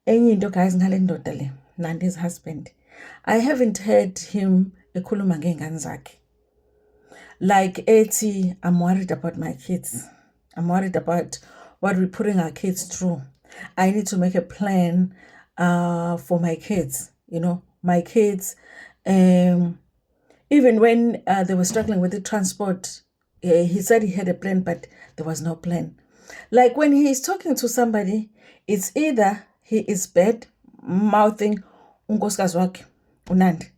enye into guys ngale ndoda le, Nandi's husband, I haven't heard him ekhuluma ngey'ngane zakhe. Like ethi, I'm worried about my kids. I'm worried about what we're putting our kids through. I need to make a plan for my kids. You know, my kids, even when they were struggling with the transport, he said he had a plan, but there was no plan. Like when he is talking to somebody, it's either he is bad mouthing unkosikazi wakhe, uNandi.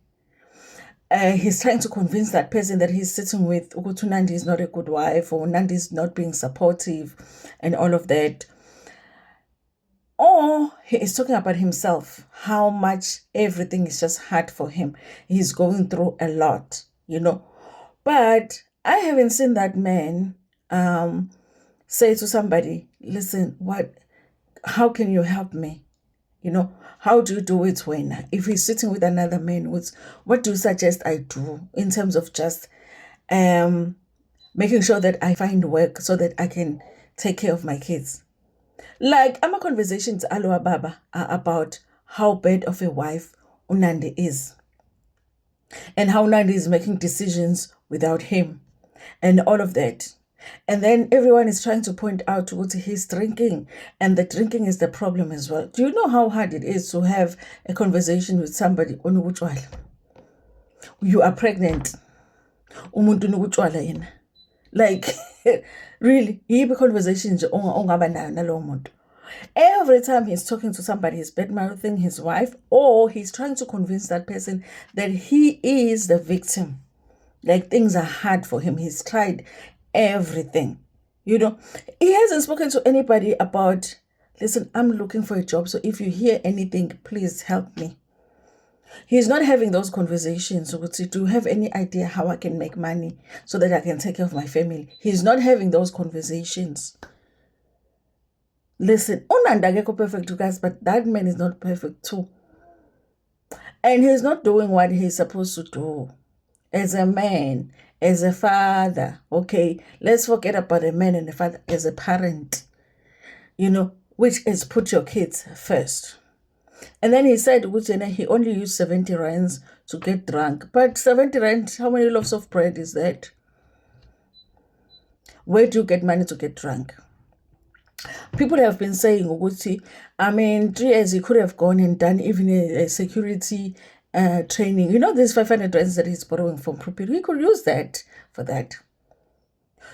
He's trying to convince that person that he's sitting with ukuthi uNandi is not a good wife, or Nandi is not being supportive and all of that. Or he is talking about himself, how much everything is just hard for him. He's going through a lot, you know. But I haven't seen that man say to somebody, listen, how can you help me? You know, how do you do it when, if he's sitting with another man, what do you suggest I do in terms of just making sure that I find work so that I can take care of my kids? Like, I'm a conversations alo baba are about how bad of a wife uNandi is, and how Nandi is making decisions without him, and all of that. And then everyone is trying to point out what he's drinking, and the drinking is the problem as well. Do you know how hard it is to have a conversation with somebody on utshwala? You are pregnant. Umuntu unokutshwala yena. Like, really, yibe conversation nje ongaba nayo nalowo muntu. Every time he's talking to somebody, he's bad-mouthing his wife, or he's trying to convince that person that he is the victim. Like, things are hard for him. He's tried everything. You know, he hasn't spoken to anybody about, listen, I'm looking for a job, so if you hear anything, please help me. He's not having those conversations. So, do you have any idea how I can make money so that I can take care of my family? He's not having those conversations. Listen, uNandi akekho perfect, you guys, but that man is not perfect too. And he's not doing what he's supposed to do. As a man, as a father, okay? Let's forget about a man and a father, as a parent, you know, which is put your kids first. And then he said, he only used 70 rands to get drunk. But 70 rand, how many loaves of bread is that? Where do you get money to get drunk? People have been saying, 3 years he could have gone and done even a security training. You know, there's 500 rands that he's borrowing from people. He could use that for that.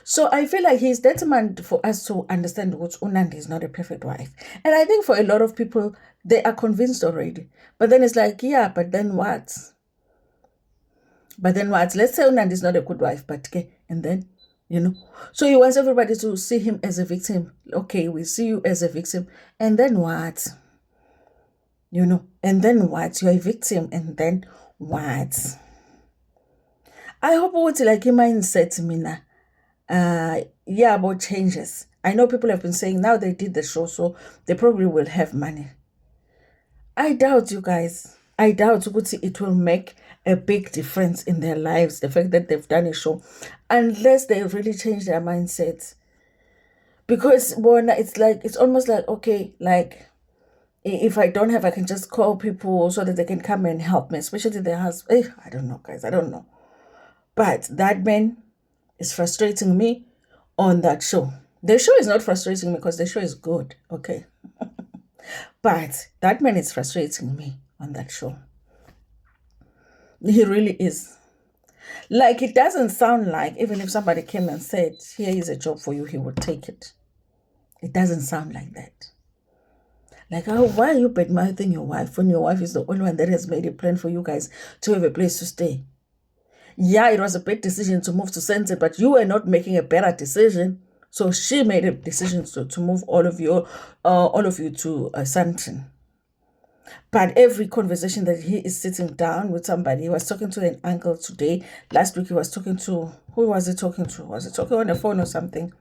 So I feel like he's determined for us to understand what uNandi is not a perfect wife. And I think for a lot of people, they are convinced already. But then it's like, yeah, but then what? But then what? Let's say uNandi is not a good wife, but okay, and then, you know. So he wants everybody to see him as a victim. Okay, we see you as a victim. And then what? You know, and then what? You're a victim, and then what? I hope what like your mindset, Mina. Yeah, about changes. I know people have been saying now they did the show, so they probably will have money. I doubt, you guys. I doubt it will make a big difference in their lives, the fact that they've done a show, unless they really change their mindsets. Because it's almost like, okay, like if I don't have, I can just call people so that they can come and help me, especially their husband. I don't know, guys. I don't know. But that man is frustrating me on that show. The show is not frustrating me because the show is good, okay? But that man is frustrating me on that show. He really is. Like, it doesn't sound like, even if somebody came and said, here is a job for you, he would take it. It doesn't sound like that. Like, why are you bad-mouthing your wife when your wife is the only one that has made a plan for you guys to have a place to stay? Yeah, it was a bad decision to move to Sente, but you were not making a better decision. So she made a decision to move all of you to Sandton. But every conversation that he is sitting down with somebody, he was talking to an uncle today. Last week he was talking to, who was he talking to? Was he talking on the phone or something?